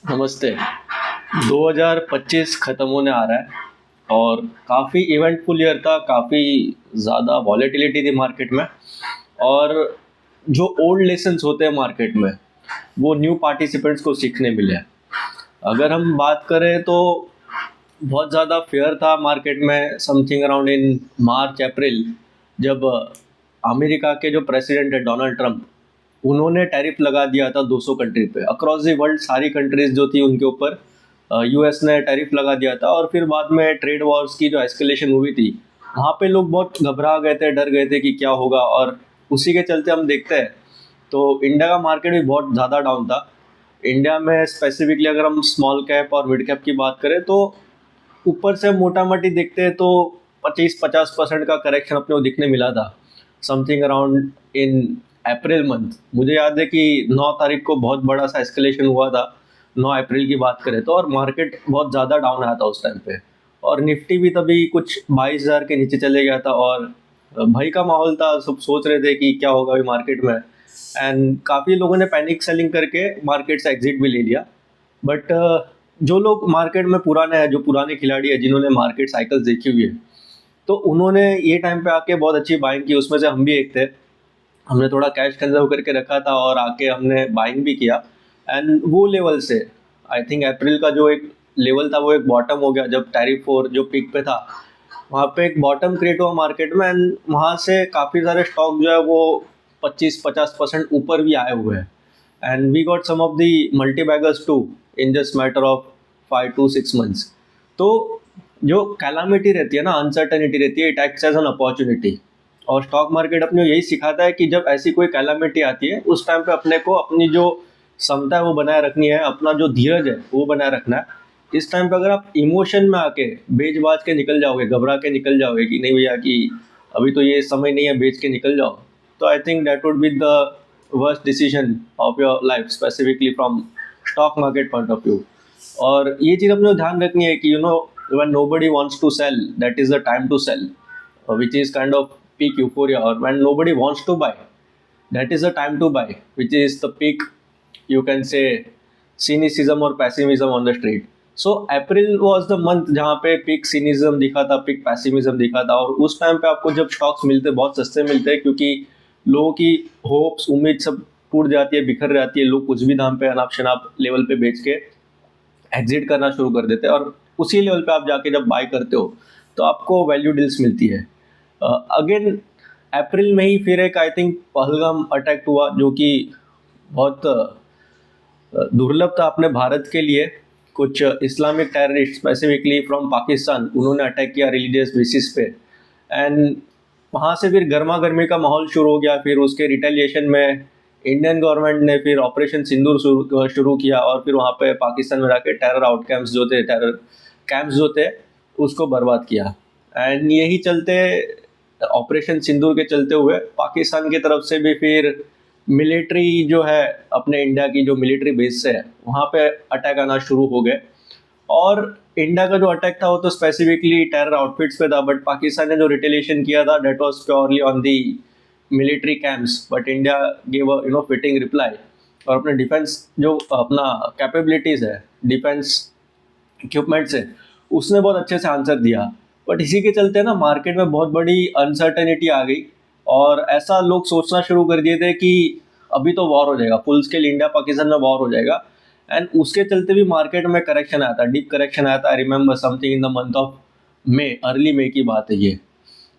नमस्ते। 2025 ख़त्म होने आ रहा है और काफ़ी इवेंटफुल ईयर था, काफ़ी ज़्यादा वॉलेटिलिटी थी मार्केट में। और जो ओल्ड लेसन्स होते हैं मार्केट में, वो न्यू पार्टिसिपेंट्स को सीखने मिले हैं। अगर हम बात करें तो बहुत ज़्यादा फेयर था मार्केट में समथिंग अराउंड इन मार्च अप्रैल, जब अमेरिका के जो प्रेसिडेंट है डोनाल्ड ट्रंप, उन्होंने टैरिफ लगा दिया था 200 कंट्री पे। अक्रॉस द वर्ल्ड सारी कंट्रीज जो थी उनके ऊपर यूएस ने टैरिफ लगा दिया था। और फिर बाद में ट्रेड वॉर्स की जो एस्केलेशन हुई थी, वहाँ पे लोग बहुत घबरा गए थे, डर गए थे कि क्या होगा। और उसी के चलते हम देखते हैं तो इंडिया का मार्केट भी बहुत ज़्यादा डाउन था। इंडिया में स्पेसिफिकली अगर हम स्मॉल कैप और मिड कैप की बात करें तो ऊपर से मोटा मोटी देखते हैं तो 25-50% का करेक्शन अपने को दिखने मिला था something around in April month. मुझे याद है कि 9 तारीख को बहुत बड़ा सा एस्केलेशन हुआ था, 9 अप्रैल की बात करें तो। और मार्केट बहुत ज़्यादा डाउन आया था उस टाइम पे, और निफ्टी भी तभी कुछ 22,000 के नीचे चले गया था। और भय का माहौल था, सब सोच रहे थे कि क्या होगा अभी मार्केट में। एंड काफ़ी लोगों ने पैनिक सेलिंग करके मार्केट से एग्जिट भी ले लिया। बट जो लोग मार्केट में पुराने हैं, जो पुराने खिलाड़ी हैं, जिन्होंने मार्केट साइकिल्स देखी हुई है, तो उन्होंने ये टाइम पे आके बहुत अच्छी बाइंग की। उसमें से हम भी एक थे। हमने थोड़ा कैश कंजर्व करके रखा था और आके हमने बाइंग भी किया। एंड वो लेवल से आई थिंक अप्रैल का जो एक लेवल था वो एक बॉटम हो गया, जब टैरिफ और जो पीक पे था वहाँ पे एक बॉटम क्रिएट हुआ मार्केट में। एंड वहाँ से काफ़ी सारे स्टॉक जो है वो 25-50% ऊपर भी आए हुए हैं। And we got some of the multi baggers too in just matter of 5 to 6 months। तो जो कैलामिटी रहती है ना, अनसर्टनिटी रहती है, it acts as an opportunity. और स्टॉक मार्केट अपने को यही सिखाता है कि जब ऐसी कोई कैलामिटी आती है उस टाइम पे अपने को अपनी जो क्षमता है वो बनाए रखनी है, अपना जो धीरज है वो बनाए रखना है। इस टाइम पे अगर आप इमोशन में आके बेच बाज के निकल जाओगे, घबरा के निकल जाओगे कि नहीं भैया कि अभी तो ये समय नहीं है, बेच के निकल जाओ, तो I think that would be the worst decision of your life, specifically from stock market point of view. और ये चीज़ अपने को ध्यान रखनी है कि when nobody wants to sell, that is the time to sell, which is kind of peak euphoria. Or when nobody wants to buy, that is the time to buy, which is the peak, you can say, cynicism or pessimism on the street. So April was the month जहाँ पे peak cynicism दिखा था, peak pessimism दिखा था। और उस time पे आपको जब स्टॉक्स मिलते बहुत सस्ते मिलते हैं, क्योंकि लोगों की होप्स उम्मीद सब टूट जाती है, बिखर जाती है। लोग कुछ भी दाम पे अनाप शनाप लेवल पे बेच के एग्जिट करना शुरू कर देते हैं। और उसी लेवल पे आप जाके जब बाय करते हो तो आपको वैल्यू डील्स मिलती है। अगेन अप्रैल में ही फिर एक आई थिंक पहलगाम अटैक हुआ, जो कि बहुत दुर्लभ था अपने भारत के लिए। कुछ Islamic terrorist specifically from Pakistan, उन्होंने अटैक किया रिलीजियस बेसिस पे। एंड वहाँ से फिर गर्मा गर्मी का माहौल शुरू हो गया। फिर उसके रिटेलिएशन में इंडियन गवर्नमेंट ने फिर ऑपरेशन सिंदूर शुरू किया, और फिर वहाँ पे पाकिस्तान में जाके टेरर आउट कैंप्स जो थे, टेरर कैंप्स जो थे, उसको बर्बाद किया। एंड यही चलते ऑपरेशन सिंदूर के चलते हुए पाकिस्तान की तरफ से भी फिर मिलिट्री जो है, अपने इंडिया की जो मिलिट्री बेस है वहाँ पे अटैक आना शुरू हो गए। और इंडिया का जो अटैक था वो तो स्पेसिफिकली टेरर आउटफिट्स पे था, बट पाकिस्तान ने जो रिटेलिएशन किया था that was purely on the military camps. But India give a fitting reply, और अपने डिफेंस जो अपना कैपेबिलिटीज़ है, डिफेंस इक्विपमेंट्स है, उसने बहुत अच्छे से आंसर दिया। बट इसी के चलते ना मार्केट में बहुत बड़ी अनसर्टेनिटी आ गई, और ऐसा लोग सोचना शुरू कर दिए थे कि अभी तो वॉर हो जाएगा, फुल स्केल इंडिया पाकिस्तान में वॉर हो जाएगा। एंड उसके चलते भी मार्केट में करेक्शन आया था, डीप करेक्शन आया था। I remember something in the month of May, early May की बात है ये।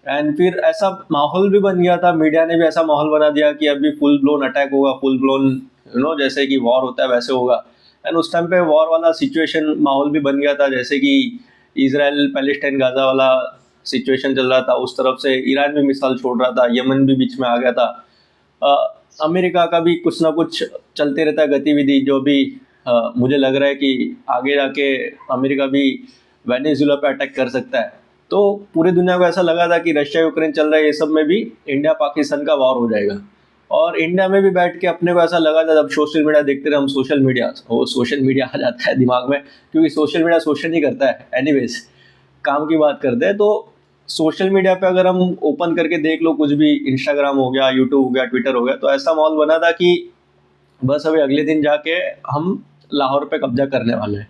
एंड फिर ऐसा माहौल भी बन गया था, मीडिया ने भी ऐसा माहौल बना दिया कि अभी फुल ब्लोन अटैक होगा, फुल ब्लोन जैसे कि वॉर होता है वैसे होगा। एंड उस टाइम पे वॉर वाला सिचुएशन माहौल भी बन गया था, जैसे कि इजराइल पैलेस्टाइन गाजा वाला सिचुएशन चल रहा था। उस तरफ से ईरान भी मिसाइल छोड़ रहा था, यमन भी बीच में आ गया था। अमेरिका का भी कुछ ना कुछ चलते रहता है गतिविधि, जो भी मुझे लग रहा है कि आगे जाके अमेरिका भी वेनेजुएला पे अटैक कर सकता है। तो पूरी दुनिया को ऐसा लगा था कि रशिया यूक्रेन चल रहा है, ये सब में भी इंडिया पाकिस्तान का वॉर हो जाएगा। और इंडिया में भी बैठ के अपने को ऐसा लगा था, जब सोशल मीडिया देखते रहे हम, सोशल मीडिया आ जाता है दिमाग में, क्योंकि सोशल मीडिया सोशल नहीं करता है। एनीवेज, काम की बात करते हैं तो सोशल मीडिया पे अगर हम ओपन करके देख लो कुछ भी, इंस्टाग्राम हो गया, यूट्यूब हो गया, ट्विटर हो गया, तो ऐसा माहौल बना था कि बस अभी अगले दिन जाके हम लाहौर पे कब्जा करने वाले हैं।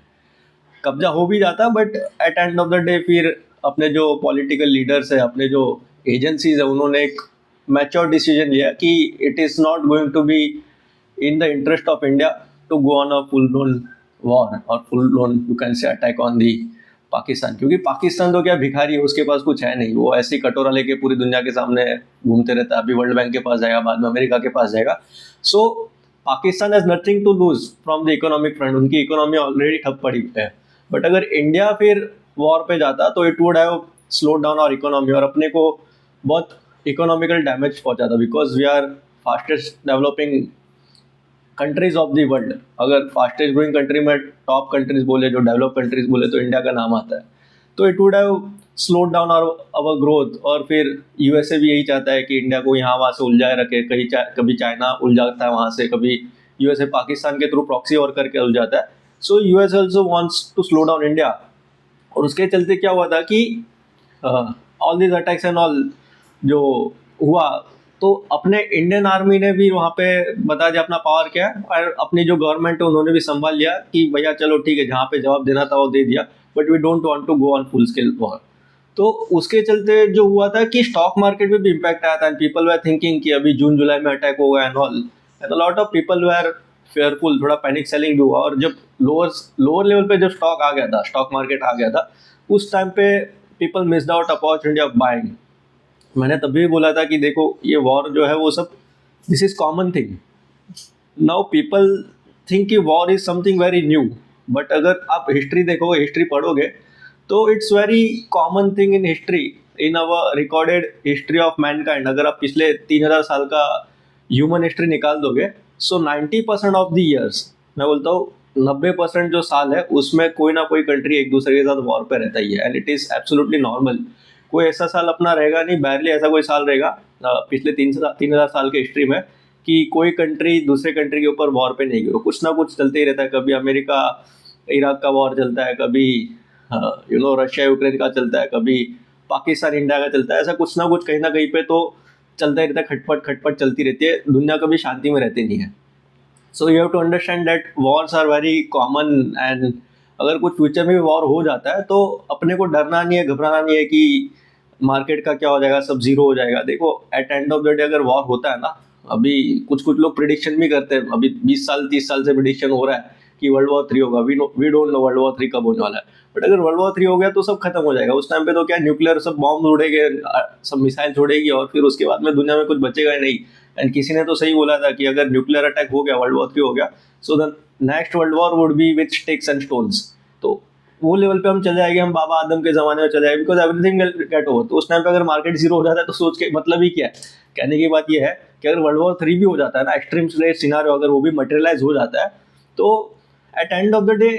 कब्जा हो भी जाता but at end of the day फिर अपने जो पॉलिटिकल लीडर्स है, अपने जो एजेंसीज है, उन्होंने एक मैच्योर डिसीजन लिया कि it is not going to be in the interest of India to go on a full blown war और full blown you can say attack on the Pakistan. क्योंकि पाकिस्तान तो क्या भिखारी है, उसके पास कुछ है नहीं, वो ऐसे ही कटोरा लेके पूरी दुनिया के सामने घूमते रहता है। अभी वर्ल्ड बैंक के पास जाएगा, बाद में अमेरिका के पास जाएगा। So Pakistan has nothing to lose from the economic front, उनकी इकोनॉमी ऑलरेडी ठप पड़ी है। बट अगर इंडिया फिर वॉर पे जाता तो it would have slowed down our economy और अपने को बहुत इकोनॉमिकल डैमेज पहुंचाता, because we are fastest developing countries of the world. अगर फास्टेस्ट ग्रोइंग कंट्री में टॉप कंट्रीज बोले, जो डेवलप कंट्रीज बोले, तो इंडिया का नाम आता है। तो it would have slowed down our growth. और फिर यूएसए भी यही चाहता है कि इंडिया को यहाँ वहाँ से उलझाए रखे। कभी चाइना उलझाता है वहाँ से, कभी यूएसए पाकिस्तान के थ्रू प्रॉक्सी वॉर करके उलझाता है। So US also wants to slow down India. और उसके चलते क्या हुआ था कि all this attacks and all जो हुआ, तो अपने इंडियन आर्मी ने भी वहाँ पे बता दिया अपना पावर क्या है, और अपनी जो गवर्नमेंट है उन्होंने भी संभाल लिया कि भैया चलो ठीक है, जहाँ पे जवाब देना था वो दे दिया, but we don't want to go on full scale war. तो उसके चलते जो हुआ था कि स्टॉक मार्केट में भी इम्पैक्ट आया था एंड पीपल वर थिंकिंग कि अभी जून जुलाई में अटैक होगा and all, and lot of people were fearful, थोड़ा पैनिक सेलिंग भी हुआ। और जब लोअर लेवल पे जब स्टॉक आ गया था, स्टॉक मार्केट आ गया था, उस टाइम पे people missed out opportunity of buying. मैंने तभी बोला था कि देखो ये वॉर जो है वो सब this is common thing. Now people think कि war is something very new, but अगर आप हिस्ट्री देखोगे, हिस्ट्री पढ़ोगे, तो it's very common thing in history, in our recorded history of mankind. अगर आप पिछले 3000 साल का ह्यूमन हिस्ट्री निकाल दोगे, सो 90% ऑफ द ईयर्स, मैं बोलता हूँ 90% जो साल है उसमें कोई ना कोई कंट्री एक दूसरे के साथ वॉर पे रहता ही है, and it is absolutely normal. कोई ऐसा साल अपना रहेगा नहीं, बैरली ऐसा कोई साल रहेगा पिछले 3000 साल के हिस्ट्री में कि कोई कंट्री दूसरे कंट्री के ऊपर वॉर पे नहीं गई। कुछ ना कुछ चलते ही रहता है। कभी अमेरिका इराक का वॉर चलता है, कभी रशिया यूक्रेन का चलता है, कभी पाकिस्तान इंडिया का चलता है। ऐसा कुछ ना कुछ कहीं ना कहीं पे तो चलता ही रहता है, खटपट खटपट चलती रहती है। दुनिया कभी शांति में रहती नहीं है। So you have to understand that wars are very common, and अगर कुछ फ्यूचर में भी वॉर हो जाता है तो अपने को डरना नहीं है, घबराना नहीं है कि मार्केट का क्या हो जाएगा, सब जीरो हो जाएगा। देखो at end of the day अगर वॉर होता है ना, अभी कुछ लोग प्रिडिक्शन भी करते हैं, अभी 20 साल 30 साल से प्रिडिक्शन हो रहा है कि वर्ल्ड वॉर 3 होगा। We don't know world war 3 कब होने वाला है, बट अगर वर्ल्ड वॉर 3 हो गया तो सब खत्म हो जाएगा। उस टाइम पे तो क्या न्यूक्लियर सब बॉम्ब उड़ेंगे, सब मिसाइल छोड़ेगी, और फिर उसके बाद में दुनिया में कुछ बचेगा ही नहीं। एंड किसी ने तो सही बोला था कि अगर न्यूक्लियर अटैक हो गया, वर्ल्ड वॉर 3 हो गया, so the next world war would be with sticks and stones. तो वो लेवल पे हम चले जाएंगे, हम बाबा आदम के ज़माने में चले जाएंगे, because everything will get over. तो उस टाइम पे अगर मार्केट जीरो हो जाता है तो सोच के मतलब ही क्या है। कहने की बात ये है कि अगर वर्ल्ड वॉर 3 भी हो जाता है ना, एक्सट्रीम सिनारियो अगर वो भी मटेरियलाइज हो जाता है, तो at end of the day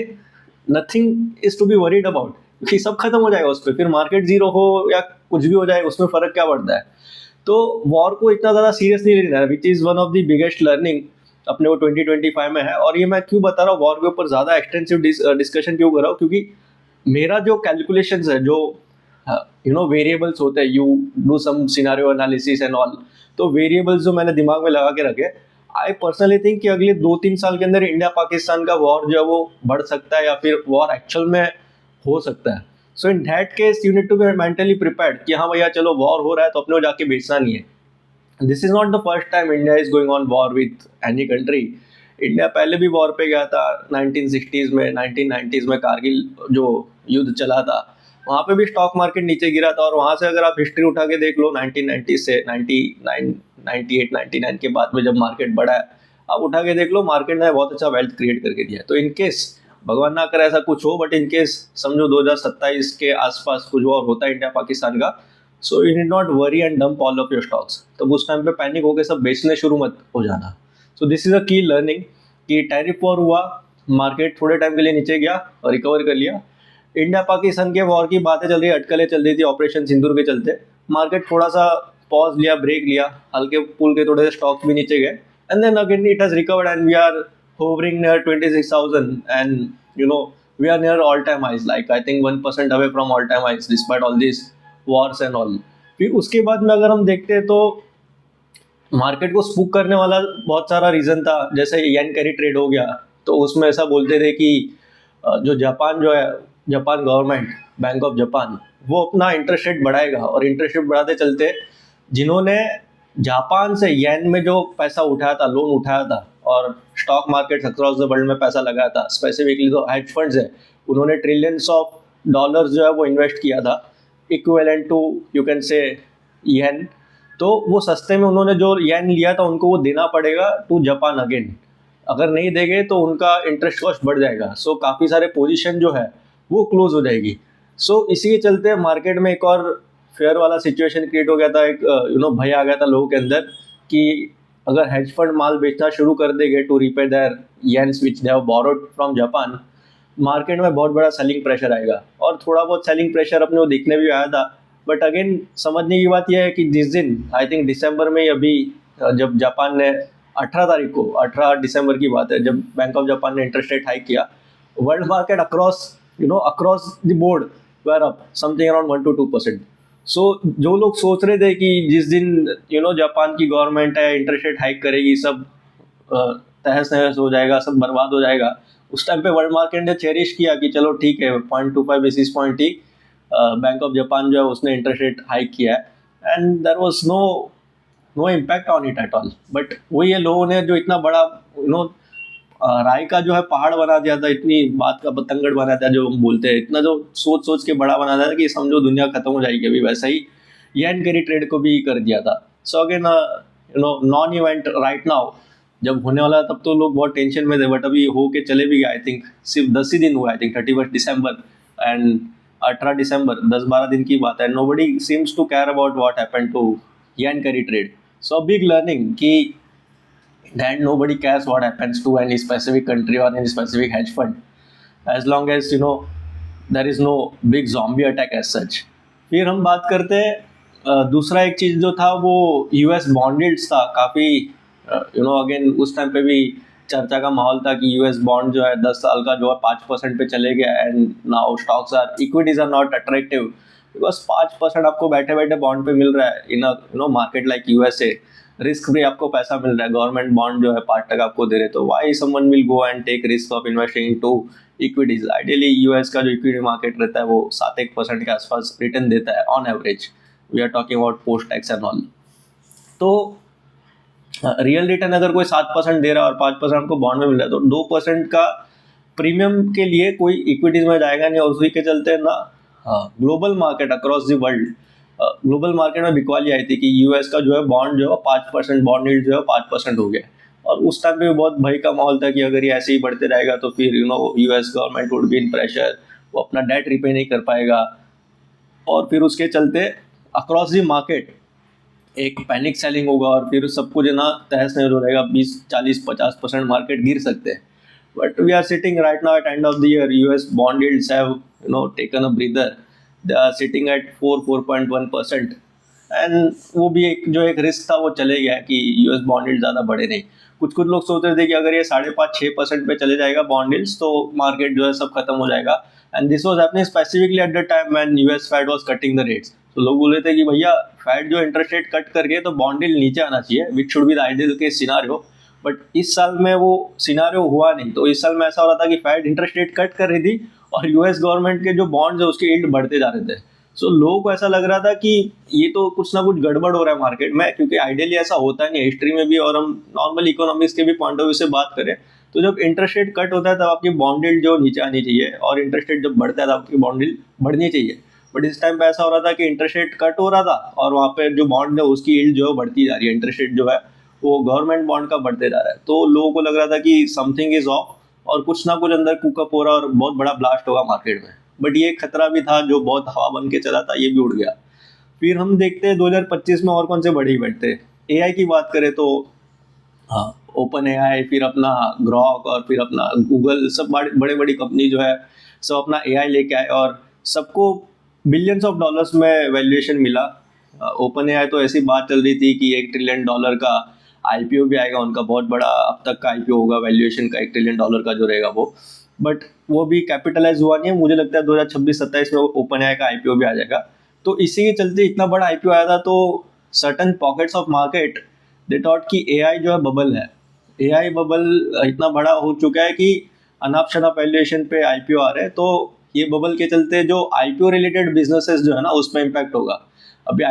nothing is to be worried about, क्योंकि सब खत्म हो जाएगा उस पर। फिर मार्केट जीरो हो या कुछ भी हो जाए, उसमें फ़र्क क्या पड़ता है। तो वॉर को इतना ज़्यादा सीरियस नहीं लेना है, which is one of the biggest learning अपने को 2025 में है। और ये मैं क्यों बता रहा हूँ, वॉर के ऊपर ज़्यादा एक्सटेंसिव डिस्कशन क्यों कर रहा हूँ, क्योंकि मेरा जो कैलकुलेशंस है, जो वेरिएबल्स होते हैं, you do some scenario analysis and all, तो वेरिएबल्स जो मैंने दिमाग में लगा के रखे, आई पर्सनली थिंक कि अगले 2-3 साल के अंदर इंडिया पाकिस्तान का वॉर जो है वो बढ़ सकता है, या फिर वॉर एक्चुअल में हो सकता है। So in that case you need to be mentally prepared कि हाँ भैया चलो वॉर हो रहा है तो अपने को जाके बेचना नहीं है। This is not the first time India is going on war with any country. India पहले भी वॉर पे गया था 1960s में, 1990s में कारगिल जो युद्ध चला था, वहाँ पे भी स्टॉक मार्केट नीचे गिरा था। और वहाँ से अगर आप हिस्ट्री उठा के देख लो 1990 से 99, 98, 99 के बाद में जब मार्केट बढ़ा है, आप उठा के देख लो, मार्केट ने बहुत अच्छा वेल्थ क्रिएट करके दिया है। तो इनकेस भगवान ना करे ऐसा कुछ हो, बट इनकेस समझो 2027 के आसपास कुछ और होता है इंडिया पाकिस्तान का, so you need not worry and dump all of your stocks. तब उस टाइम पे पैनिक होकर सब बेचने शुरू मत हो जाना। सो दिस इज़ अ की लर्निंग कि टैरिफ वॉर हुआ, मार्केट थोड़े टाइम के लिए नीचे गया और रिकवर कर लिया। इंडिया पाकिस्तान के वॉर की बातें चल रही, अटकलें चल रही थी ऑपरेशन सिंदूर के चलते, मार्केट थोड़ा सा पॉज लिया, ब्रेक लिया, हल्के पुल के थोड़े से स्टॉक्स भी नीचे गए, and then again it has recovered and we are hovering near 26,000, and we are near all time highs, like I think 1% away from all time highs despite all these wars and all। फिर उसके बाद में अगर हम देखते हैं तो market को स्पूक करने वाला बहुत सारा रीज़न था, जैसे येन कैरी ट्रेड हो गया, तो उसमें ऐसा बोलते थे कि जो जापान जो है, Japan government, bank of Japan, वो अपना इंटरेस्ट रेट बढ़ाएगा, और इंटरेस्ट रेट बढ़ाते चलते जिन्होंने जापान से येन में जो पैसा उठाया था, लोन उठाया था, और stock market across the world में पैसा लगाया था, स्पेसिफिकली जो हेज फंड्स है, उन्होंने ट्रिलियंस ऑफ डॉलर्स जो है वो इन्वेस्ट किया था, इक्विवेलेंट टू यू कैन से येन। तो वो सस्ते में उन्होंने जो येन लिया था उनको वो देना पड़ेगा टू जापान अगेन। अगर नहीं देंगे तो उनका इंटरेस्ट कॉस्ट बढ़ जाएगा, सो काफ़ी सारे पोजीशन जो है वो क्लोज हो जाएगी। सो इसी के चलते मार्केट में एक और फेयर वाला सिचुएशन क्रिएट हो गया था, एक भय आ गया था लोगों के अंदर कि अगर हेज फंड माल बेचना शुरू कर देंगे to repay their yens which they have borrowed from Japan, market में बहुत बड़ा सेलिंग प्रेशर आएगा। और थोड़ा बहुत सेलिंग प्रेशर अपने को देखने भी आया था, बट अगेन समझने की बात यह है कि जिस दिन आई थिंक दिसंबर में अभी जब जापान ने 18 तारीख को, 18 दिसंबर की बात है, जब बैंक ऑफ जापान ने इंटरेस्ट रेट हाइक किया, world market across the board were up something around 1 to 2%। So जो लोग सोच रहे थे कि जिस दिन जापान की गवर्नमेंट है इंटरेस्ट रेट हाइक करेगी, सब तहस नहस हो जाएगा, सब बर्बाद हो जाएगा, उस टाइम पे वर्ल्ड मार्केट ने चेरिश किया कि चलो ठीक है 0.25 बेसिस पॉइंट ही बैंक ऑफ जापान जो है उसने इंटरेस्ट रेट हाइक किया है, and there was no impact on it at all. But वही है, लोगों ने जो इतना बड़ा राय का जो है पहाड़ बना दिया था, इतनी बात का बतंगड़ बना दिया, जो हम बोलते हैं, इतना जो सोच सोच के बड़ा बना दिया था कि समझो दुनिया खत्म हो जाएगी। अभी वैसा ही येन कैरी ट्रेड को भी कर दिया था। So again non event right now, जब होने वाला तब तो लोग बहुत टेंशन में थे, बट अभी हो के चले भी गए। आई थिंक सिर्फ 10 ही दिन हुआ, आई थिंक 31 दिसंबर एंड 18 दिसंबर, 10-12 दिन की बात है। Nobody seems to care about what happened to yen carry trade. So big learning कि that nobody cares what happens to any specific country or any specific hedge fund as long as there is no big zombie attack as such। फिर हम बात करते हैं दूसरा एक चीज़ जो था वो यूएस बॉन्ड यील्ड्स था। काफ़ी अगेन उस टाइम पे भी चर्चा का माहौल था कि यूएस बॉन्ड जो है 10 साल का जो है 5% पे चले गया, and now stocks are, equities are not attractive because 5% आपको बैठे बैठे बॉन्ड पे मिल रहा है in a market like USA. Risk free आपको पैसा मिल रहा है, गवर्नमेंट बॉन्ड जो है 5% आपको दे रहे, तो why someone will go and take risk of investing into equities. Ideally US का जो इक्विटी मार्केट रहता है वो 7-8% के आसपास रिटर्न देता है on average. We are talking about post tax and all. तो रियल रिटर्न अगर कोई 7% दे रहा है और 5% आपको बॉन्ड में मिल रहा है, तो 2% का प्रीमियम के लिए कोई इक्विटीज में जाएगा नहीं। और उसी के चलते ना global market across the world, global market में बिकवाली आई थी कि यूएस का जो है बॉन्ड जो है 5%, बॉन्ड यील्ड जो है 5% हो गया। और उस टाइम पे भी बहुत भय का माहौल था कि अगर ये ऐसे ही बढ़ते रहेगा तो फिर US government would be in pressure, वो अपना डेट रिपे नहीं कर पाएगा। और फिर उसके चलते अक्रॉस द मार्केट एक पैनिक सेलिंग होगा और फिर सब कुछ ना तहस नहस हो रहेगा, 20-40-50% मार्केट गिर सकते हैं। But we are sitting right now at end of the year, US bond yields have taken a breather, they are sitting at 4.1%। And वो भी एक रिस्क था वो चले गया कि यूएस बॉन्ड यील्ड ज़्यादा बढ़े नहीं। कुछ लोग सोच रहे थे कि अगर ये 5.5-6% पे चले जाएगा बॉन्ड यील्ड्स तो मार्केट जो है सब खत्म हो जाएगा। And this was happening specifically eight the time when US Fed was cutting the rates. तो लोग बोल रहे थे कि भैया फेड जो इंटरेस्ट रेट कट करके तो बॉन्ड यील्ड नीचे आना चाहिए, which should be the ideal case scenario. But इस साल में वो सिनारियो हुआ नहीं। तो इस साल में ऐसा हो रहा था कि फेड इंटरेस्ट रेट कट कर रही थी और यूएस गवर्नमेंट के जो बॉन्ड्स है उसके यील्ड बढ़ते जा रहे थे। सो लोगों को ऐसा लग रहा था कि ये तो कुछ ना कुछ गड़बड़ हो रहा है मार्केट में, क्योंकि आइडियली ऐसा होता नहीं हिस्ट्री में भी। और हम नॉर्मल इकोनॉमिक्स के भी पॉइंट ऑफ व्यू से बात करें तो जब इंटरेस्ट रेट कट होता है तब आपकी बॉन्ड यील्ड जो नीचे आनी चाहिए, और इंटरेस्ट रेट जब बढ़ता है तब आपकी बॉन्ड यील्ड बढ़नी चाहिए। बट इस टाइम पे ऐसा हो रहा था कि इंटरेस्ट रेट कट हो रहा था और वहाँ पे जो बॉन्ड है उसकी यील्ड जो है बढ़ती जा रही है, इंटरेस्ट रेट जो है वो गवर्नमेंट बॉन्ड का बढ़ते जा रहा है। तो लोगों को लग रहा था कि समथिंग इज ऑफ और कुछ ना कुछ अंदर कुकअप हो रहा है और बहुत बड़ा ब्लास्ट होगा मार्केट में। बट ये खतरा भी था जो बहुत हवा बन के चला था, ये भी उड़ गया। फिर हम देखते हैं 2025 में और कौन से बड़े इवेंट थे। एआई की बात करें तो हाँ, ओपन एआई, फिर अपना ग्रॉक और फिर अपना गूगल, सब बड़े बड़ी कंपनी जो है सब अपना एआई लेके आए और सबको बिलियंस ऑफ डॉलर्स में वैल्यूएशन मिला। ओपन एआई तो ऐसी बात चल रही थी कि $1 ट्रिलियन का आईपीओ भी आएगा उनका, बहुत बड़ा अब तक का आईपीओ होगा वैल्यूएशन का $1 ट्रिलियन का जो रहेगा वो। बट वो भी कैपिटलाइज हुआ नहीं है। मुझे लगता है 2026-27 में ओपन एआई का आईपीओ भी आ जाएगा। तो इसी के चलते इतना बड़ा आईपीओ आया था तो certain pockets of market they thought कि एआई जो है बबल है, एआई बबल इतना बड़ा हो चुका है कि अनाप शनाप वैल्यूएशन पे आईपीओ आ रहे हैं, तो ये बबल के चलते जो आईपीओ रिलेटेड बिजनेसेस जो है ना उसमें इम्पैक्ट होगा। अभी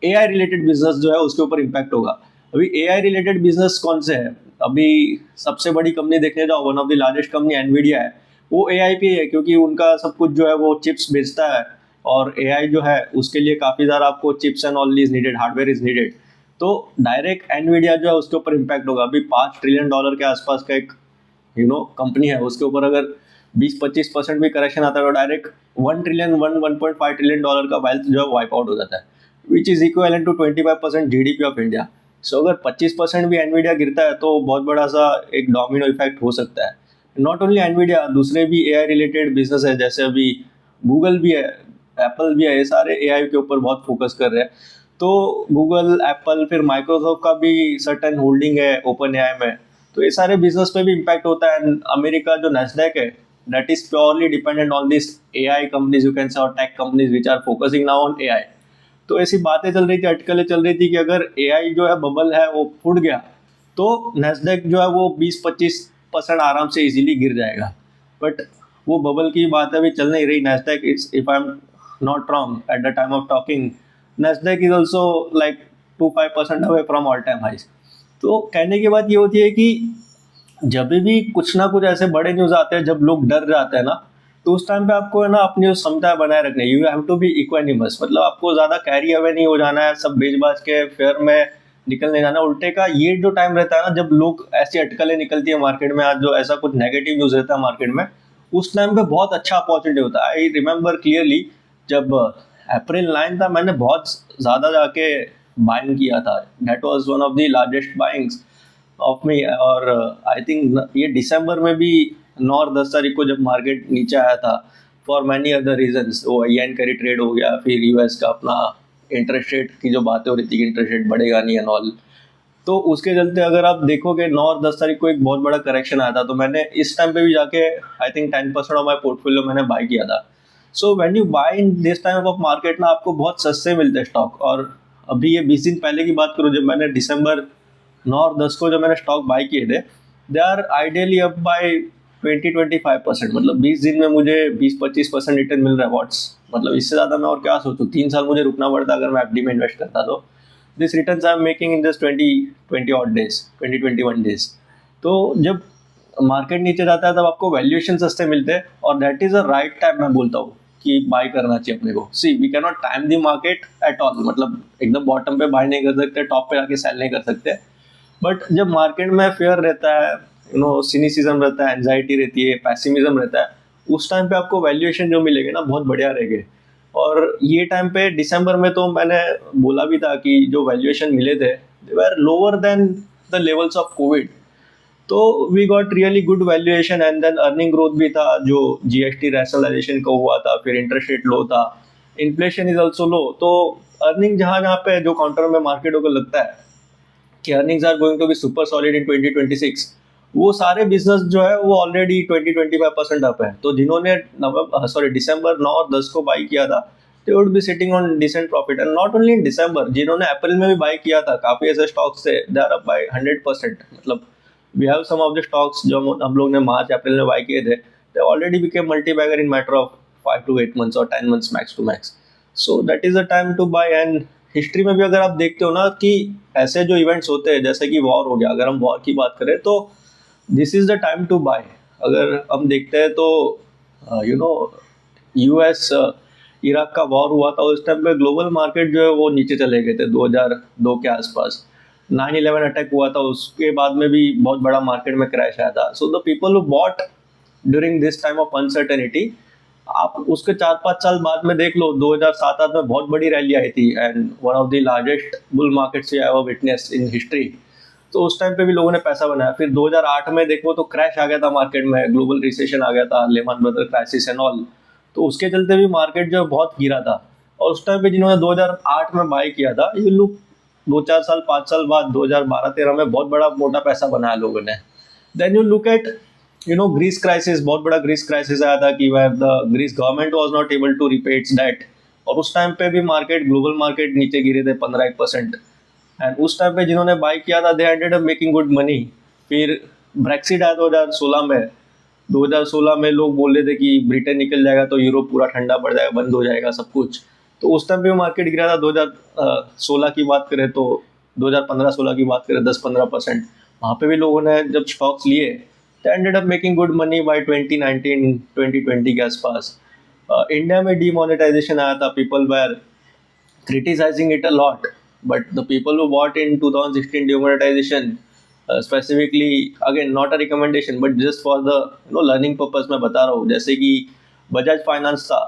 एआई रिलेटेड बिजनेस जो है उसके ऊपर इम्पैक्ट होगा। अभी एआई रिलेटेड बिजनेस कौन से है? अभी सबसे बड़ी कंपनी देखने जाओ, one of the largest company Nvidia है, वो एआई पे है, क्योंकि उनका सब कुछ जो है वो चिप्स बेचता है, और एआई जो है उसके लिए काफ़ी ज़्यादा आपको chips and all is needed, hardware is needed. तो डायरेक्ट एनवीडिया जो है उसके ऊपर इम्पैक्ट होगा। अभी $5 ट्रिलियन के आसपास का एक कंपनी है, उसके ऊपर अगर 20-25% भी करेक्शन आता है तो डायरेक्ट 1 ट्रिलियन $1.5 ट्रिलियन का वेल्थ जो है वाइप आउट हो जाता है, which is equal to 25% GDP of India. So अगर 25% भी एनवीडिया गिरता है तो बहुत बड़ा सा एक डोमिनो इफेक्ट हो सकता है। नॉट ओनली एनवीडिया, दूसरे भी एआई रिलेटेड बिजनेस है, जैसे अभी गूगल भी है, एप्पल भी है, ये सारे एआई के ऊपर बहुत फोकस कर रहे हैं। तो गूगल, एप्पल, फिर माइक्रोसॉफ्ट का भी सर्टेन होल्डिंग है ओपन एआई में, तो ये सारे बिजनेस पे भी इम्पैक्ट होता है। एंड अमेरिका जो नैस्डैक है, that is purely dependent on this AI companies, you can say, और tech companies which are focusing now on AI. तो ऐसी बातें चल रही थी, अटकलें चल रही थी कि अगर एआई जो है बबल है वो फूट गया तो नैस्डैक जो है वो 20-25% आराम से इजीली गिर जाएगा। बट वो बबल की बात अभी चल नहीं रही। Nasdaq is, if I am not wrong at the time of talking, Nasdaq is also like 2-5% away from all time highs. तो कहने की बात ये होती है कि जब भी कुछ ना कुछ ऐसे बड़े न्यूज़ आते हैं, जब लोग डर जाते हैं ना, तो उस टाइम पे आपको है ना अपनी जो क्षमता बनाए रखनी है। You have to be equanimous, मतलब आपको ज़्यादा कैरी अवे नहीं हो जाना है, सब बेच बाज के फेयर में निकल नहीं जाना। उल्टे का ये जो टाइम रहता है ना, जब लोग ऐसी अटकलें निकलती है मार्केट में, आज जो ऐसा कुछ नेगेटिव न्यूज़ रहता है मार्केट में, उस टाइम पे बहुत अच्छा अपॉर्चुनिटी होता है। आई रिमेंबर क्लियरली, जब अप्रैल 9 था, मैंने बहुत ज़्यादा जाके बाइंग किया था। That was one of the largest buyings of me. और आई थिंक ये दिसंबर में भी 9 और 10 तारीख को जब मार्केट नीचे आया था, फॉर मैनी अदर रीजंस, वो येन करी ट्रेड हो गया, फिर यूएस का अपना इंटरेस्ट रेट की जो बातें हो रही थी कि इंटरेस्ट रेट बढ़ेगा नहीं एंड ऑल, तो उसके चलते अगर आप देखोगे 9 और 10 तारीख को एक बहुत बड़ा करेक्शन आया था, तो मैंने इस टाइम पे भी जाके I think 10% of my portfolio मैंने बाय किया था। So when you buy in this time of market ना, आपको बहुत सस्ते मिलते हैं स्टॉक। और अभी ये 20 दिन पहले की बात करूँ, जब मैंने दिसंबर 9 और 10 को जो मैंने स्टॉक बाय किए थे, they are ideally up by 20-25%। मतलब 20 दिन में मुझे 20-25% रिटर्न मिल रहा है। व्हाट्स मतलब इससे ज़्यादा मैं और क्या सोचूं? 3 साल मुझे रुकना पड़ता अगर मैं एफडी में इन्वेस्ट करता। तो this returns I am making in just 20 odd days, 20-21 days. तो जब मार्केट नीचे जाता है तब आपको वैल्यूएशन सस्ते मिलते हैं, और that is a right time मैं बोलता हूँ कि बाय करना चाहिए अपने को। See, we can not time the market at all, मतलब एकदम बॉटम पे बाय नहीं कर सकते, टॉप पे आके सेल नहीं कर सकते। बट जब मार्केट में फेयर रहता है, सिनिसिज्म रहता है, एंजाइटी रहती है, पैसिमिज्म रहता है, उस टाइम पे आपको वैल्यूएशन जो मिलेगी ना बहुत बढ़िया रहेंगे। और ये टाइम पे दिसंबर में तो मैंने बोला भी था कि जो वैल्यूएशन मिले थे, they were lower than the levels of COVID. तो we got really good valuation, and then earning growth भी था, जो जीएसटी रैशनलाइजेशन का हुआ था, फिर इंटरेस्ट रेट लो था, इन्फ्लेशन इज ऑल्सो लो। तो अर्निंग जहाँ जहाँ पे जो काउंटर में मार्केटों को लगता है कि earnings are going to be super solid in 2026, वो सारे बिजनेस जो है वो ऑलरेडी 20-25% अप है। तो जिन्होंने दिसंबर 9 और 10 को बाई किया था, they would be sitting on decent profit. And not only in December, जिन्होंने अप्रैल में भी बाई किया था, काफ़ी ऐसे स्टॉक्स थे, दे आर अप बाई 100%। मतलब we have some of the stocks जो हम लोग ने मार्च अप्रैल में बाई किए थे, they already became multi bagger in matter of 5 to 8 months और 10 months max to max. So that is the time to buy. And history में भी अगर आप देखते हो ना कि ऐसे जो इवेंट्स होते हैं, जैसे कि वॉर हो गया, अगर हम वॉर की बात करें तो this is the time to buy. अगर हम देखते हैं तो यूएस इराक का वॉर हुआ था, उस टाइम पे ग्लोबल मार्केट जो है वो नीचे चले गए थे 2002 के आसपास। 9/11 अटैक हुआ था, उसके बाद में भी बहुत बड़ा मार्केट में क्रैश आया था। So the people who bought during this time of uncertainty, आप उसके 4-5 साल बाद में देख लो, 2007-8 में बहुत बड़ी रैली आई थी, and one of the largest bull markets we have witnessed in history. तो उस टाइम पे भी लोगों ने पैसा बनाया। फिर 2008 में देखो तो क्रैश आ गया था मार्केट में, ग्लोबल रिसेशन आ गया था, lemon brother crisis and all. तो उसके चलते भी मार्केट जो बहुत गिरा था। और उस टाइम पे जिन्होंने 2008 में बाय किया था, ये लोग 2-4 साल 5 साल बाद 2012-13 में बहुत बड़ा मोटा पैसा बनाया लोगों ने। Then you look at Greece crisis, बहुत बड़ा ग्रीस क्राइसिस आया था कि वह the Greece government was not able to repay its debt, और उस टाइम पे भी मार्केट, ग्लोबल मार्केट नीचे गिरे थे 15%। एंड उस टाइम पे जिन्होंने बाई किया था they ended up making good money. फिर ब्रेक्सिट आया 2016 में। 2016 में लोग बोल रहे थे कि ब्रिटेन निकल जाएगा तो यूरोप पूरा ठंडा पड़ जाएगा, बंद हो जाएगा सब कुछ। तो उस टाइम पे मार्केट गिरा था। 2016 की बात करें तो 2015-16 की बात करें 10-15%। वहाँ पे भी लोगों ने जब स्टॉक्स लिए तो ended up making good money by 2019-2020 के आसपास। इंडिया में डीमोनेटाइजेशन आया था, people were criticizing it a lot, but the people who bought in 2016 demonetization, specifically again not a recommendation but just for the learning purpose मैं बता रहा हूँ। जैसे कि बजाज फाइनेंस था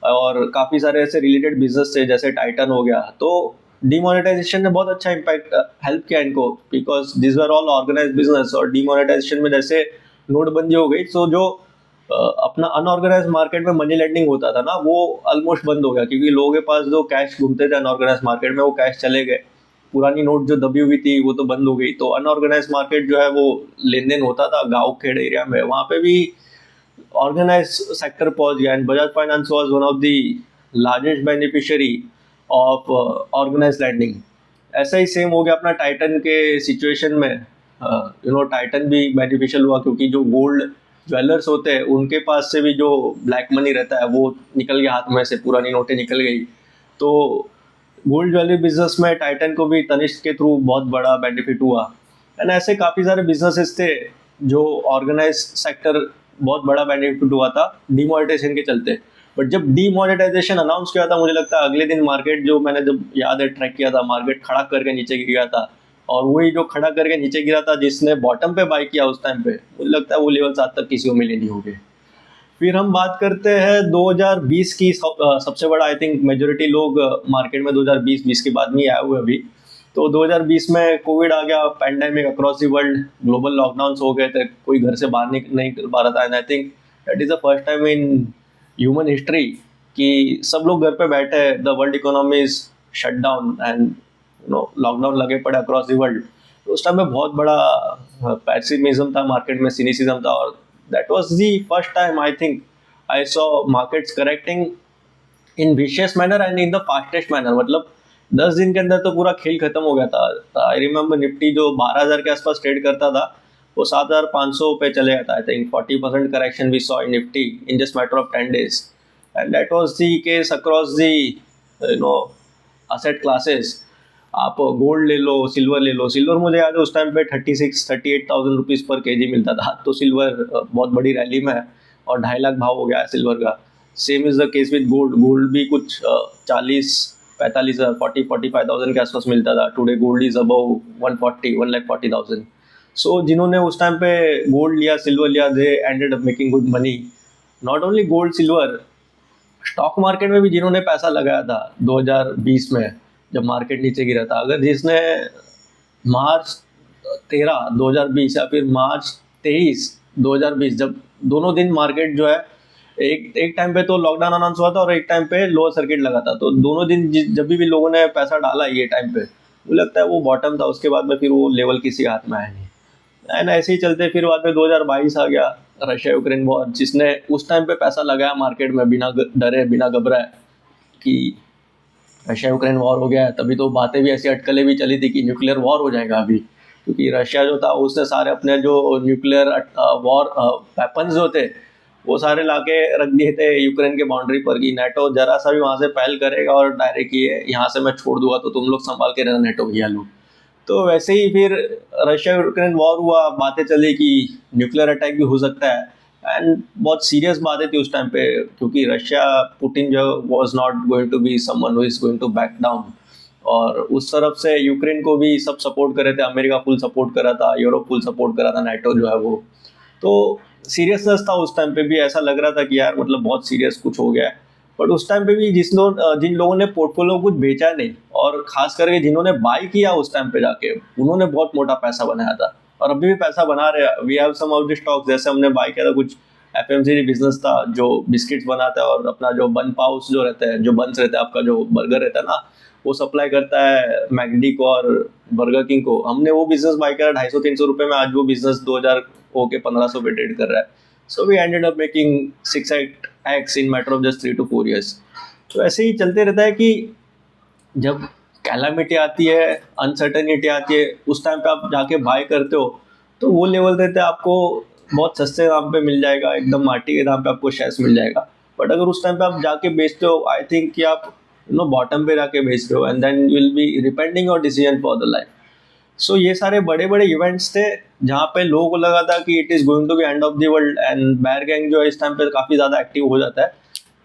और काफ़ी सारे ऐसे रिलेटेड बिजनेस थे जैसे टाइटन हो गया, तो डीमोनेटाइजेशन ने बहुत अच्छा इम्पैक्ट हेल्प किया इनको, because this were all organise business. और डीमोनेटाइजेशन में जैसे नोटबंदी हो गई तो जो अपना अनऑर्गेनाइज मार्केट में मनी लेंडिंग होता था ना, वो ऑलमोस्ट बंद हो गया, क्योंकि लोगों के पास जो कैश घूमते थे अनऑर्गेनाइज मार्केट में वो कैश चले गए। पुरानी नोट जो दबी हुई थी वो तो बंद हो गई। तो अनऑर्गेनाइज मार्केट जो है वो लेन देन होता था गाँव खेड़ एरिया में, वहाँ पे भी ऑर्गेनाइज सेक्टर पहुंच गया। And Bajaj finance was one of the largest beneficiary of organise lending. ऐसा ही सेम हो गया अपना टाइटन के सिचुएशन में। टाइटन भी बेनिफिशियल हुआ, क्योंकि जो गोल्ड ज्वेलर्स होते हैं उनके पास से भी जो ब्लैक मनी रहता है वो निकल गया हाथ में से, पुरानी नोटें निकल गई। तो गोल्ड ज्वेलरी बिजनेस में टाइटन को भी तनिष्क के थ्रू बहुत बड़ा बेनिफिट हुआ। एंड ऐसे काफ़ी सारे बिजनेसेस थे जो ऑर्गेनाइज सेक्टर बहुत बड़ा बेनिफिट हुआ था डीमोनेटाइजेशन के चलते। बट जब डीमोनेटाइजेशन अनाउंस किया था, मुझे लगता है अगले दिन मार्केट, जो मैंने जब याद है ट्रैक किया था, मार्केट खड़ा करके नीचे गिर गया था। और वही जो खड़ा करके नीचे गिरा था, जिसने बॉटम पे बाई किया उस टाइम पे, मुझे लगता है वो लेवल्स आज तक किसी को मिले नहीं होंगे। फिर हम बात करते हैं 2020 की। सबसे बड़ा आई थिंक मेजोरिटी लोग मार्केट में 2020 के बाद में आए हुए अभी। तो 2020 में कोविड आ गया, pandemic across the world, global lockdowns हो गए थे, कोई घर से बाहर नहीं कर पा रहा था। And I think that is the first time in human history कि सब लोग घर पे बैठे, the world economy is shut down and lockdown लगे पड़े अक्रॉस द वर्ल्ड। तो उस टाइम में बहुत बड़ा पैसिमिज्म था मार्केट में, सिनिसिज्म था। और that was the first time I think I saw markets correcting in vicious manner and in the fastest manner. मतलब 10 दिन के अंदर तो पूरा खेल खत्म हो गया था। आई रिमेम्बर निफ्टी जो 12,000 के आसपास ट्रेड करता था वो 7,500 पे चले गया था। I think 40% correction we saw in Nifty in just matter of 10 days, and that was the case across the asset classes. आप गोल्ड ले लो, सिल्वर ले लो। सिल्वर मुझे याद है उस टाइम पे 36-38,000 रुपीज़ पर केजी मिलता था। तो सिल्वर बहुत बड़ी रैली में है और 2.5 लाख भाव हो गया है सिल्वर का। Same is the case with gold. Gold भी कुछ 40-45,000, 40-45,000 के आसपास मिलता था। Today gold is above 140,000। सो जिन्होंने उस टाइम पे गोल्ड लिया, सिल्वर लिया, they ended up making good money. Not only gold silver, stock market में भी जिन्होंने पैसा लगाया था 2020 में जब मार्केट नीचे गिरा था, अगर जिसने मार्च 13 2020 या फिर मार्च 23 2020, जब दोनों दिन मार्केट जो है एक टाइम पे तो लॉकडाउन अनाउंस हुआ था और एक टाइम पे लोअर सर्किट लगा था, तो दोनों दिन जब भी लोगों ने पैसा डाला ये टाइम पे, मुझे लगता है वो बॉटम था। उसके बाद में फिर वो लेवल किसी हाथ में आया नहीं। एंड ऐसे ही चलते फिर बाद में 2022 आ गया, रशिया यूक्रेन वॉर, जिसने उस टाइम पे पैसा लगाया मार्केट में बिना डरे बिना घबराए कि रशिया यूक्रेन वॉर हो गया है। तभी तो बातें भी ऐसी अटकलें भी चली थी कि न्यूक्लियर वॉर हो जाएगा अभी, क्योंकि रशिया जो था उसने सारे अपने जो न्यूक्लियर वॉर वेपन्स जो थे वो सारे लाके रख दिए थे यूक्रेन के बाउंड्री पर, कि नेटो जरा सा भी वहाँ से पहल करेगा और डायरेक्ट ये यहाँ से मैं छोड़ दूंगा तो तुम लोग संभाल के रहना नेटो भैया लोग। तो वैसे ही फिर रशिया यूक्रेन वॉर हुआ, बातें चली कि न्यूक्लियर अटैक भी हो सकता है। एंड बहुत सीरियस बातें थी उस टाइम पे, क्योंकि रशिया पुतिन जो was not going to be someone who is going to back down. और उस तरफ से यूक्रेन को भी सब सपोर्ट कर रहे थे, अमेरिका फुल सपोर्ट कर रहा था, यूरोप फुल सपोर्ट कर रहा था, नेटो जो है वो। तो सीरियसनेस था उस टाइम पे भी, ऐसा लग रहा था कि यार मतलब बहुत सीरियस कुछ हो गया है। बट उस टाइम पे भी जिन लोगों ने पोर्टफोलियो कुछ बेचा नहीं, और खास करके जिन्होंने बाई किया उस टाइम पे जाके, उन्होंने बहुत मोटा पैसा बनाया था और अभी भी पैसा बना रहे हैं। We have some of the stocks, जैसे हमने बाई किया था कुछ एफएमसीजी बिजनेस था जो बिस्किट्स बनाता है और अपना जो बन पाउस जो रहता है, जो बंस रहता है, आपका जो बर्गर रहता है ना, वो सप्लाई करता है मैकडी को और बर्गर किंग को। हमने वो बिजनेस बाई करा 250-300 रुपये में, आज वो बिजनेस 2000 होके 1500 पे ट्रेड कर रहा है। So we ended up making 6x in matter of just 3 to 4 years। तो ऐसे ही चलते रहता है कि जब कैलामिटी आती है, अनसर्टेनिटी आती है, उस टाइम पे आप जाके बाय करते हो तो वो लेवल देते आपको बहुत सस्ते दाम पे मिल जाएगा, एकदम माटी के दाम पे आपको शेयर्स मिल जाएगा। बट अगर उस टाइम पे आप जाके बेचते हो, आई थिंक कि आप बॉटम पे जाके बेच रहे हो, and then you will be repenting your decision for the life. So ये सारे बड़े बड़े इवेंट्स थे जहाँ पे लोगों को लगा था कि it is going to be end of the world, and bear gang जो है इस टाइम पे काफ़ी ज़्यादा एक्टिव हो जाता है।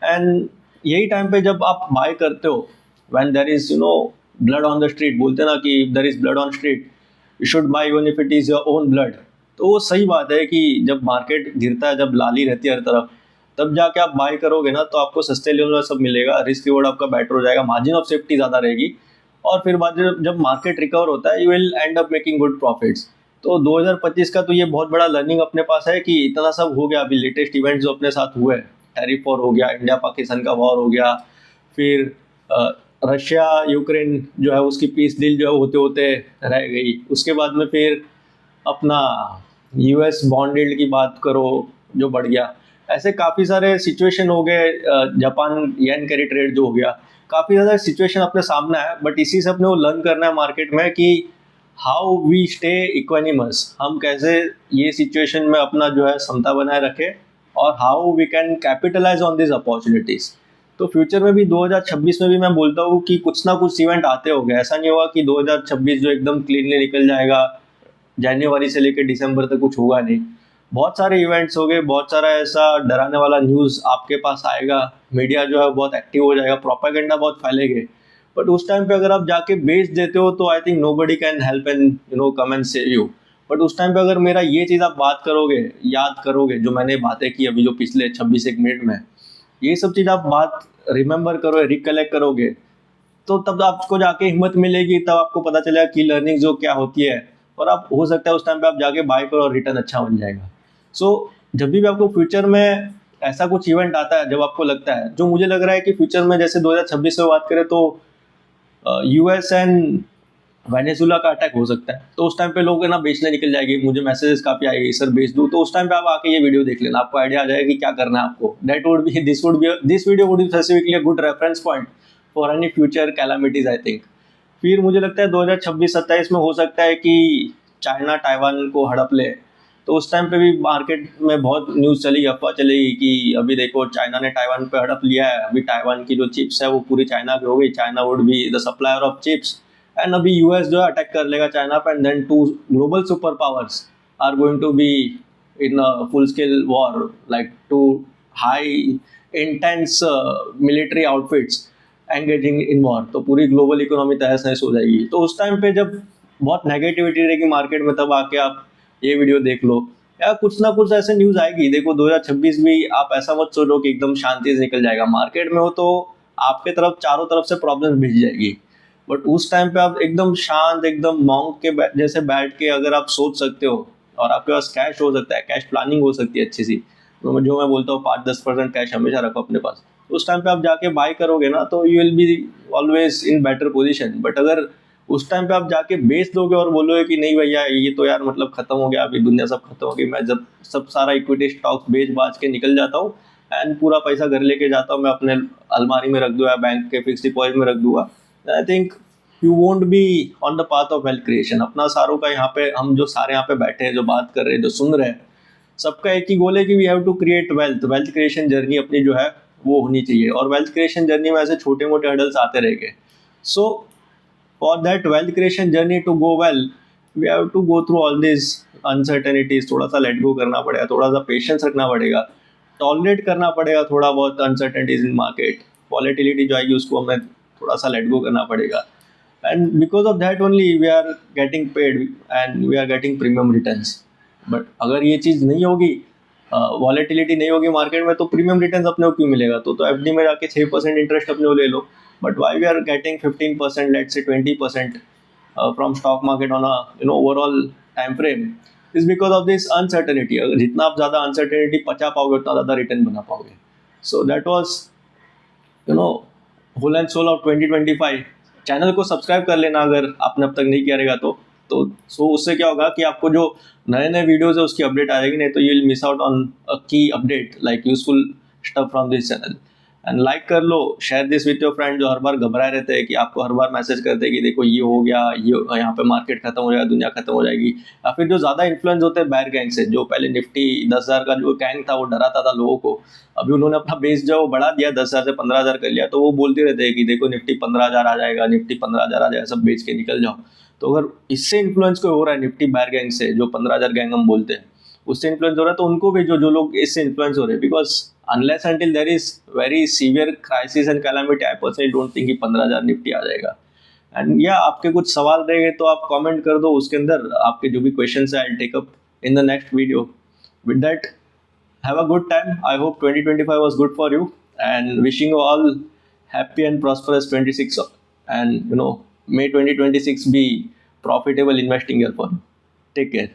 एंड यही टाइम पे जब आप बाय करते हो, when there is blood on the street, बोलते हैं ना कि if there is blood on street you should buy even if it is your own blood. तो वो सही बात है कि जब मार्केट गिरता है, जब लाली रहती है हर तरफ, तब जाके आप बाय करोगे ना तो आपको सस्ते लेवल में सब मिलेगा, रिस्क रिवॉर्ड आपका बेटर हो जाएगा, मार्जिन ऑफ सेफ्टी ज़्यादा रहेगी, और फिर बाद जब मार्केट रिकवर होता है you will and up making good profits. तो 2025 का तो ये बहुत बड़ा लर्निंग अपने पास है कि इतना सब हो गया। अभी लेटेस्ट इवेंट्स जो अपने साथ हुए, टैरिफ वॉर हो गया, इंडिया पाकिस्तान का वॉर हो गया, फिर रशिया यूक्रेन जो है उसकी पीस डील जो है होते होते रह गई, उसके बाद में फिर अपना यूएस बॉन्ड यील्ड की बात करो जो बढ़ गया, ऐसे काफ़ी सारे सिचुएशन हो गए, जापान येन कैरी ट्रेड जो हो गया, काफ़ी ज़्यादा सिचुएशन अपने सामने है। बट इसी से अपने वो लर्न करना है मार्केट में कि हाउ वी स्टे इक्वेनिमस, हम कैसे ये सिचुएशन में अपना जो है समता बनाए रखें, और how we can capitalise on this opportunities. तो फ्यूचर में भी 2026 में भी मैं बोलता हूँ कि कुछ ना कुछ इवेंट आते होंगे, ऐसा नहीं होगा कि 2026 जो एकदम क्लीनली निकल जाएगा, जनवरी से लेकर दिसंबर तक कुछ होगा नहीं। बहुत सारे इवेंट्स हो गए, बहुत सारा ऐसा डराने वाला न्यूज़ आपके पास आएगा, मीडिया जो है बहुत एक्टिव हो जाएगा, प्रोपेगेंडा बहुत फैलेंगे। बट उस टाइम पे अगर आप जाके बेच देते हो तो I think nobody can help and come and save you. But उस टाइम पे अगर मेरा ये चीज़ आप बात करोगे, याद करोगे, जो मैंने बातें की अभी जो पिछले 26 मिनट में, ये सब चीज़ आप बात रिमेंबर करो, रिकलेक्ट करोगे, तो तब आपको जाके हिम्मत मिलेगी, तब आपको पता चलेगा की लर्निंग जो क्या होती है, और आप हो सकता है उस टाइम पे आप जाके बाय करो और रिटर्न अच्छा बन जाएगा। सो जब भी आपको फ्यूचर में ऐसा कुछ इवेंट आता है, जब आपको लगता है, जो मुझे लग रहा है कि फ्यूचर में जैसे 2026 में बात करें तो यूएस एंड वेनेजुला का अटैक हो सकता है, तो उस टाइम पे लोग है ना बेचने निकल जाएंगे, मुझे मैसेजेस काफ़ी आएगी सर बेच दूँ, तो उस टाइम पे आप आके ये वीडियो देख लेना, आपको आइडिया आ जाएगा कि क्या करना है आपको। This video would be specifically a good reference point for any future calamities I think. फिर मुझे लगता है 2026-27 में हो सकता है कि चाइना ताइवान को हड़प ले, तो उस टाइम पे भी मार्केट में बहुत न्यूज़ चलेगी, अफवाह चलेगी कि अभी देखो चाइना ने ताइवान पे हड़प लिया है, अभी ताइवान की जो चिप्स है वो पूरी चाइना की हो गई, China would be the supplier of chips, and अभी यूएस जो है अटैक कर लेगा चाइना पे, and then two global super powers are going to be in full scale war, like two high intense military outfits engaging in war, तो पूरी global economy तहस नहस हो जाएगी। तो उस टाइम पे जब बहुत नेगेटिविटी रहेगी मार्केट में, तब आके आप ये वीडियो देख लो, या कुछ ना कुछ ऐसे न्यूज़ आएगी। देखो 2026 भी आप ऐसा मत सोचो कि एकदम शांति से निकल जाएगा, मार्केट में हो तो आपके तरफ चारों तरफ से प्रॉब्लम भिज जाएगी। बट उस टाइम पे आप एकदम शांत, एकदम मॉन्क के जैसे बैठ के अगर आप सोच सकते हो, और आपके पास कैश हो सकता है, कैश प्लानिंग हो सकती है अच्छी सी, तो जो मैं बोलता हूँ 5-10% कैश हमेशा रखो अपने पास, उस टाइम पे आप जाके बाय करोगे ना तो you will be always in better position. But अगर उस टाइम पे आप जाके बेच दोगे और बोलोगे कि नहीं भैया ये तो यार मतलब खत्म हो गया, अभी दुनिया सब खत्म हो गई, मैं जब सब सारा इक्विटी स्टॉक्स बेच बाज के निकल जाता हूँ एंड पूरा पैसा घर लेके जाता हूँ, मैं अपने अलमारी में रख दूँ या बैंक के फिक्स डिपॉजिट में रख दूंगा, I think you won't be on the path of wealth creation. अपना सारों का यहाँ पे हम जो सारे यहाँ पे बैठे हैं, जो बात कर रहे हैं, जो सुन रहे हैं, सबका एक ही गोल है कि we have to create wealth. Wealth creation journey अपनी जो है वो होनी चाहिए, और वेल्थ क्रिएशन जर्नी में ऐसे छोटे मोटे हर्डल्स आते रहेंगे। So for that wealth creation journey to go well, we have to go through all this uncertainties, थोड़ा सा लेट गो करना पड़ेगा, थोड़ा सा पेशेंस रखना पड़ेगा, टॉलरेट करना पड़ेगा थोड़ा बहुत अनसर्टेनिटीज इन मार्केट, वॉलेटिलिटी जो आएगी उसको हमें थोड़ा सा लेट गो करना पड़ेगा, and because of that only we are getting paid and we are getting premium returns। but अगर ये चीज़ नहीं होगी, वॉलेटिलिटी नहीं होगी मार्केट में, तो प्रीमियम रिटर्न्स अपने को क्यों मिलेगा? तो एफडी में जाके 6% इंटरेस्ट अपने को ले लो, but why we are getting 15%, let's say 20% from stock market on a overall time frame, is because of this uncertainty. अगर जितना आप ज़्यादा अनसर्टेनिटी पचा पाओगे उतना ज़्यादा रिटर्न बना पाओगे। So that was whole and sole of 2025। Channel को सब्सक्राइब कर लेना अगर आपने अब तक नहीं किया रहेगा तो सो उससे क्या होगा कि आपको जो नए नए वीडियोज़ है उसकी अपडेट आ जाएगी, नहीं तो you will miss out on a key update like useful stuff from this channel. And like कर लो, share this with your friend जो हर बार घबराए रहते हैं कि आपको हर बार मैसेज करते हैं कि देखो ये हो गया, ये यहाँ पे मार्केट खत्म हो जाएगा, दुनिया खत्म हो जाएगी। या फिर जो ज़्यादा इन्फ्लुएंस होते हैं बैर गैंग से, जो पहले निफ्टी 10,000 का जो गैंग था वो डराता था लोगों को, अभी उन्होंने अपना बेस जो है वो बढ़ा दिया, 10,000 से 15,000 कर लिया, तो वो बोलते रहते हैं कि देखो निफ्टी 15,000 आ जाएगा, निफ्टी 15,000 आ जाएगा, सब बेच के निकल जाओ। तो अगर इससे इन्फ्लुएंस कोई हो रहा है निफ्टी बैर गैंग से, जो 15,000 गैंग हम बोलते हैं, उससे इन्फ्लुएंस हो रहा है, तो उनको भी जो लोग इससे इन्फ्लुएंस हो रहे हैं, because unless until there is very severe crisis and calamity, I personally don't think कि 15,000 निफ्टी आ जाएगा। एंड या आपके कुछ सवाल रहेंगे तो आप कमेंट कर दो, उसके अंदर आपके जो भी क्वेश्चंस है I will take up in the next video. With that, have a good time. I hope 2025 was good for you, and wishing you all happy and prosperous 26, and may 2026 be profitable investing year for you. Take care.